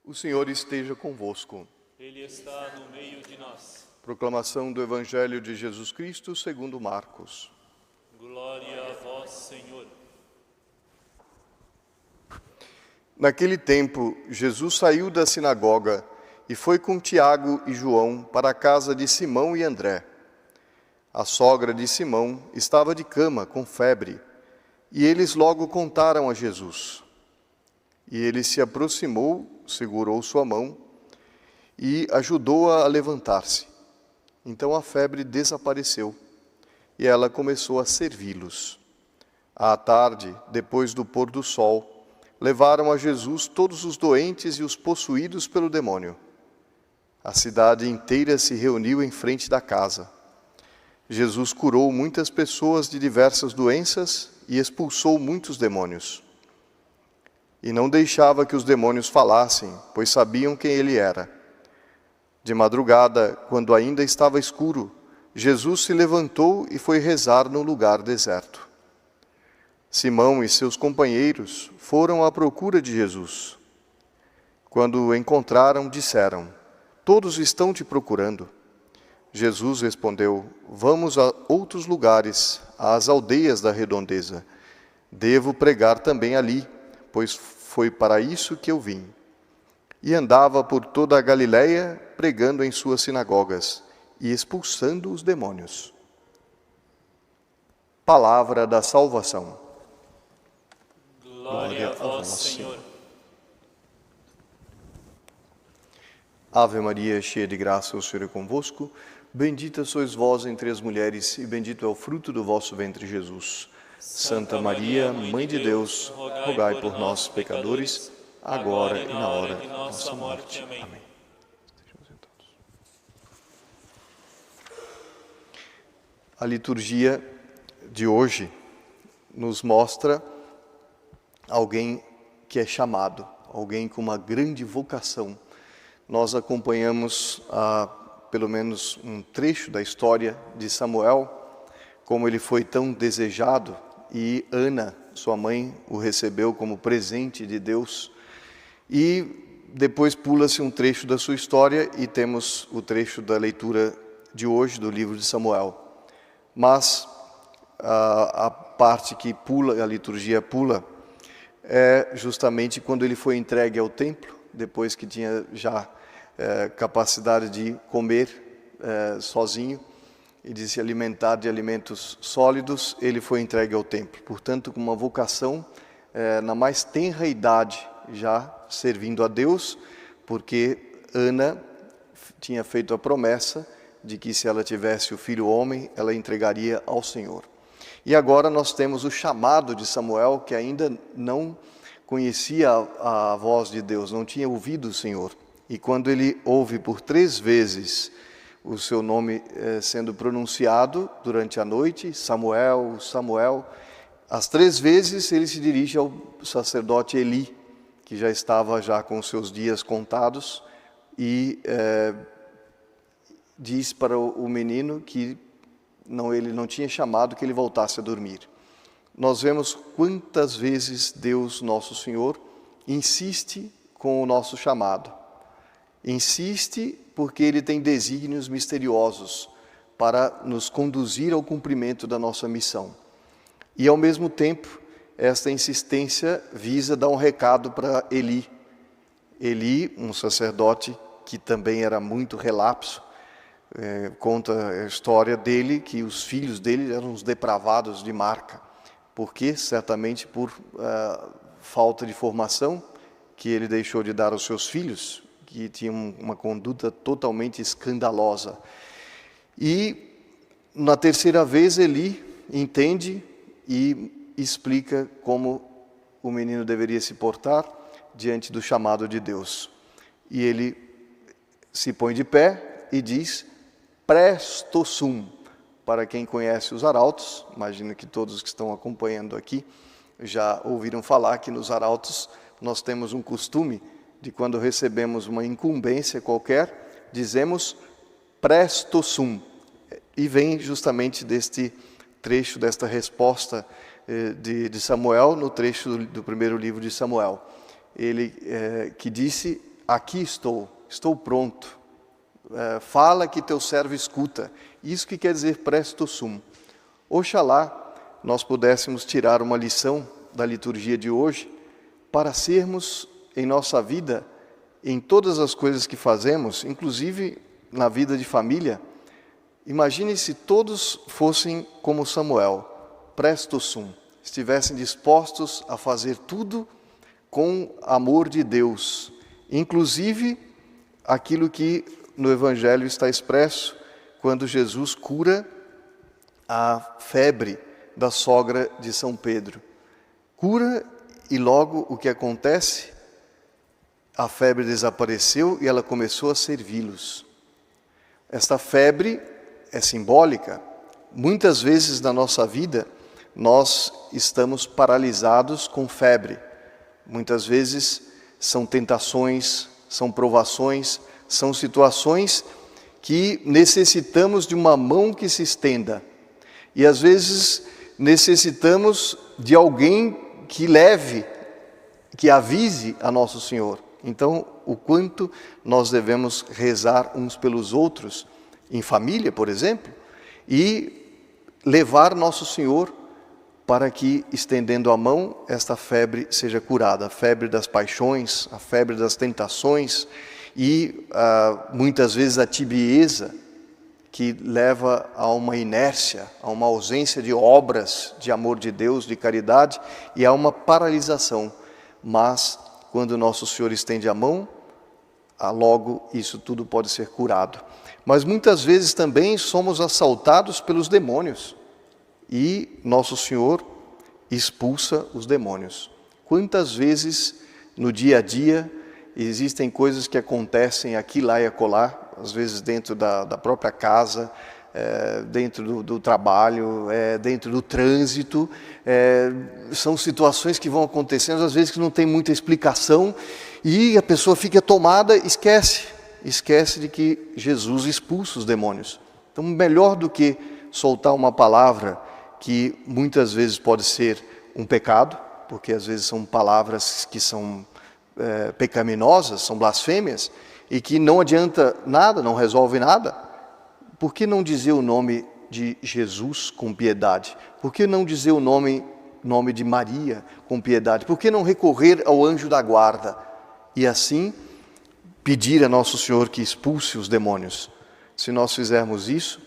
O Senhor esteja convosco. Ele está no meio de nós. Proclamação do Evangelho de Jesus Cristo segundo Marcos. Glória a vós, Senhor. Naquele tempo, Jesus saiu da sinagoga e foi com Tiago e João para a casa de Simão e André. A sogra de Simão estava de cama, com febre, e eles logo contaram a Jesus. E ele se aproximou, segurou sua mão e ajudou-a a levantar-se. Então a febre desapareceu e ela começou a servi-los. À tarde, depois do pôr do sol, levaram a Jesus todos os doentes e os possuídos pelo demônio. A cidade inteira se reuniu em frente da casa. Jesus curou muitas pessoas de diversas doenças e expulsou muitos demônios. E não deixava que os demônios falassem, pois sabiam quem ele era. De madrugada, quando ainda estava escuro, Jesus se levantou e foi rezar num lugar deserto. Simão e seus companheiros foram à procura de Jesus. Quando o encontraram, disseram: "Todos estão te procurando." Jesus respondeu: "Vamos a outros lugares, às aldeias da redondeza. Devo pregar também ali, pois foi para isso que eu vim." E andava por toda a Galiléia, pregando em suas sinagogas e expulsando os demônios. Palavra da salvação. Glória a vós, Senhor. Ave Maria, cheia de graça, o Senhor é convosco. Bendita sois vós entre as mulheres, e bendito é o fruto do vosso ventre, Jesus. Santa Maria, Mãe de Deus, rogai por nós, pecadores, agora e na hora de nossa morte. Amém. A liturgia de hoje nos mostra alguém que é chamado, alguém com uma grande vocação. Nós acompanhamos pelo menos um trecho da história de Samuel, como ele foi tão desejado, e Ana, sua mãe, o recebeu como presente de Deus. E depois pula-se um trecho da sua história e temos o trecho da leitura de hoje do livro de Samuel. Mas a parte que pula, a liturgia pula, é justamente quando ele foi entregue ao templo, depois que tinha já capacidade de comer sozinho e de se alimentar de alimentos sólidos, ele foi entregue ao templo. Portanto, com uma vocação na mais tenra idade, já servindo a Deus, porque Ana tinha feito a promessa de que se ela tivesse o filho homem, ela entregaria ao Senhor. E agora nós temos o chamado de Samuel, que ainda não conhecia a voz de Deus, não tinha ouvido o Senhor. E quando ele ouve por 3 vezes o seu nome sendo pronunciado durante a noite, Samuel, Samuel, as 3 vezes ele se dirige ao sacerdote Eli, que já estava com os seus dias contados, e diz para o menino que ele não tinha chamado, que ele voltasse a dormir. Nós vemos quantas vezes Deus, nosso Senhor, insiste com o nosso chamado. Insiste porque Ele tem desígnios misteriosos para nos conduzir ao cumprimento da nossa missão. E, ao mesmo tempo, esta insistência visa dar um recado para Eli. Eli, um sacerdote que também era muito relapso, conta a história dele, que os filhos dele eram os depravados de marca, porque certamente por falta de formação que ele deixou de dar aos seus filhos, que tinham uma conduta totalmente escandalosa. E na 3ª vez Eli entende e explica como o menino deveria se portar diante do chamado de Deus. E ele se põe de pé e diz: "Presto sum." Para quem conhece os arautos, imagino que todos que estão acompanhando aqui já ouviram falar que nos arautos nós temos um costume de, quando recebemos uma incumbência qualquer, dizemos "presto sum." E vem justamente deste trecho, desta resposta de Samuel, no trecho do primeiro livro de Samuel. Ele que disse aqui estou pronto, fala que teu servo escuta. Isso que quer dizer presto sum. Oxalá nós pudéssemos tirar uma lição da liturgia de hoje para sermos em nossa vida, em todas as coisas que fazemos, inclusive na vida de família. Imagine se todos fossem como Samuel, presto sum, estivessem dispostos a fazer tudo com amor de Deus, inclusive aquilo que no Evangelho está expresso, quando Jesus cura a febre da sogra de São Pedro. Cura e logo o que acontece? A febre desapareceu e ela começou a servi-los. Esta febre é simbólica. Muitas vezes na nossa vida nós estamos paralisados com febre. Muitas vezes são tentações, são provações, são situações que necessitamos de uma mão que se estenda. E às vezes necessitamos de alguém que leve, que avise a nosso Senhor. Então, o quanto nós devemos rezar uns pelos outros, em família, por exemplo, e levar nosso Senhor para que, estendendo a mão, esta febre seja curada. A febre das paixões, a febre das tentações e muitas vezes a tibieza, que leva a uma inércia, a uma ausência de obras de amor de Deus, de caridade, e a uma paralisação. Mas, quando nosso Senhor estende a mão, logo isso tudo pode ser curado. Mas muitas vezes também somos assaltados pelos demônios, e nosso Senhor expulsa os demônios. Quantas vezes no dia a dia existem coisas que acontecem aqui, lá e acolá, às vezes dentro da própria casa, dentro do trabalho, dentro do trânsito, são situações que vão acontecendo, às vezes que não tem muita explicação, e a pessoa fica tomada, esquece de que Jesus expulsa os demônios. Então, melhor do que soltar uma palavra que muitas vezes pode ser um pecado, porque às vezes são palavras que são pecaminosas, são blasfêmias, e que não adianta nada, não resolve nada. Por que não dizer o nome de Jesus com piedade? Por que não dizer o nome de Maria com piedade? Por que não recorrer ao anjo da guarda? E assim pedir a nosso Senhor que expulse os demônios. Se nós fizermos isso,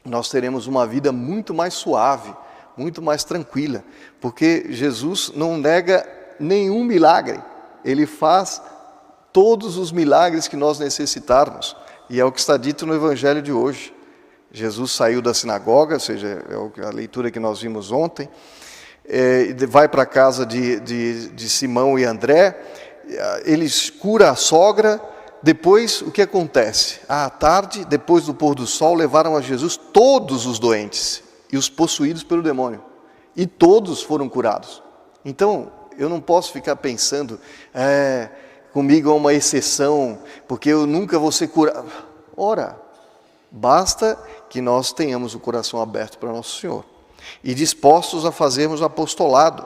nós teremos uma vida muito mais suave, muito mais tranquila, porque Jesus não nega nenhum milagre. Ele faz todos os milagres que nós necessitarmos. E é o que está dito no Evangelho de hoje. Jesus saiu da sinagoga, ou seja, é a leitura que nós vimos ontem, vai para a casa de Simão e André, ele cura a sogra. Depois, o que acontece? À tarde, depois do pôr do sol, levaram a Jesus todos os doentes e os possuídos pelo demônio. E todos foram curados. Então, eu não posso ficar pensando, comigo é uma exceção, porque eu nunca vou ser curado. Ora, basta que nós tenhamos o coração aberto para Nosso Senhor e dispostos a fazermos apostolado,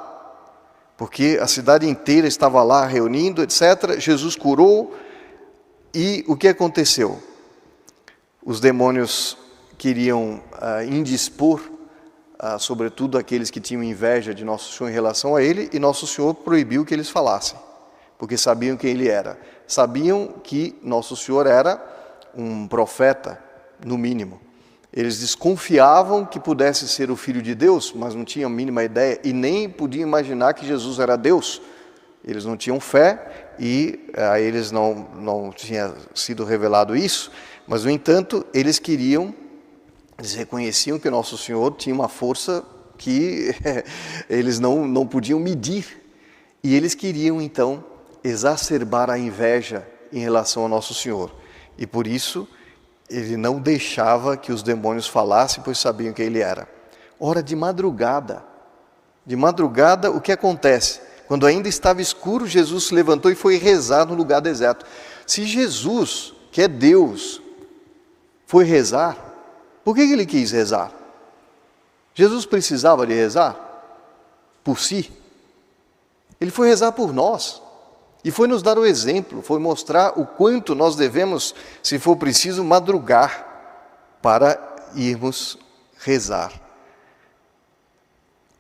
porque a cidade inteira estava lá reunindo, etc. Jesus curou, e o que aconteceu? Os demônios queriam indispor, sobretudo aqueles que tinham inveja de Nosso Senhor em relação a Ele, e Nosso Senhor proibiu que eles falassem, porque sabiam quem Ele era. Sabiam que Nosso Senhor era um profeta, no mínimo. Eles desconfiavam que pudesse ser o Filho de Deus, mas não tinham a mínima ideia, e nem podiam imaginar que Jesus era Deus. Eles não tinham fé, e a eles não tinha sido revelado isso, mas, no entanto, eles reconheciam que Nosso Senhor tinha uma força que eles não podiam medir, e eles queriam, então, exacerbar a inveja em relação ao Nosso Senhor, e por isso Ele não deixava que os demônios falassem, pois sabiam quem Ele era. Ora, de madrugada, o que acontece? Quando ainda estava escuro, Jesus se levantou e foi rezar no lugar deserto. Se Jesus, que é Deus, foi rezar, por que Ele quis rezar? Jesus precisava de rezar por si? Ele foi rezar por nós. E foi nos dar o exemplo, foi mostrar o quanto nós devemos, se for preciso, madrugar para irmos rezar.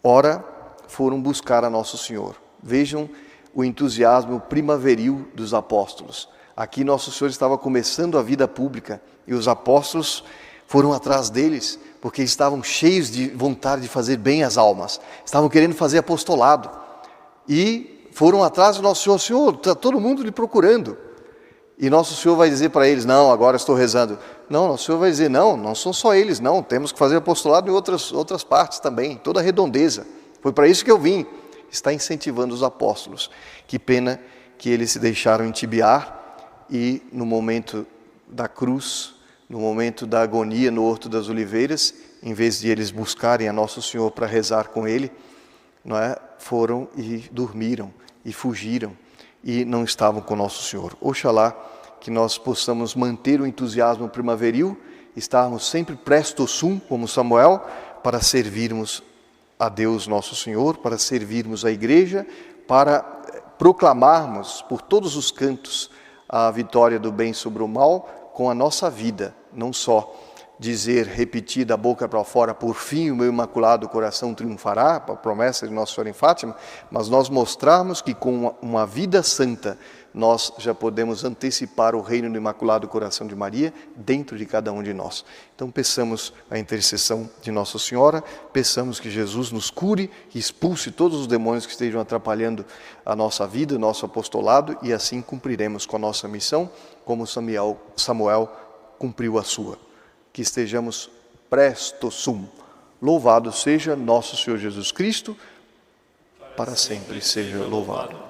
Ora, foram buscar a Nosso Senhor. Vejam o entusiasmo primaveril dos apóstolos. Aqui Nosso Senhor estava começando a vida pública e os apóstolos foram atrás deles porque estavam cheios de vontade de fazer bem às almas. Estavam querendo fazer apostolado e foram atrás do Nosso Senhor. Senhor, está todo mundo lhe procurando. E Nosso Senhor vai dizer para eles, não, agora estou rezando. Não, Nosso Senhor vai dizer, não são só eles, não. Temos que fazer apostolado em outras partes também, toda a redondeza. Foi para isso que eu vim. Está incentivando os apóstolos. Que pena que eles se deixaram entibiar e no momento da cruz, no momento da agonia no Horto das Oliveiras, em vez de eles buscarem a Nosso Senhor para rezar com Ele, não é? Foram e dormiram e fugiram e não estavam com Nosso Senhor. Oxalá que nós possamos manter o entusiasmo primaveril, estarmos sempre presto sum, como Samuel, para servirmos a Deus Nosso Senhor, para servirmos a Igreja, para proclamarmos por todos os cantos a vitória do bem sobre o mal com a nossa vida, não só dizer, repetir da boca para fora, por fim o meu imaculado coração triunfará, a promessa de Nossa Senhora em Fátima, mas nós mostrarmos que com uma vida santa nós já podemos antecipar o reino do Imaculado Coração de Maria dentro de cada um de nós. Então peçamos a intercessão de Nossa Senhora, peçamos que Jesus nos cure, que expulse todos os demônios que estejam atrapalhando a nossa vida, o nosso apostolado, e assim cumpriremos com a nossa missão, como Samuel cumpriu a sua. Que estejamos presto sum. Louvado seja nosso Senhor Jesus Cristo, para sempre seja louvado.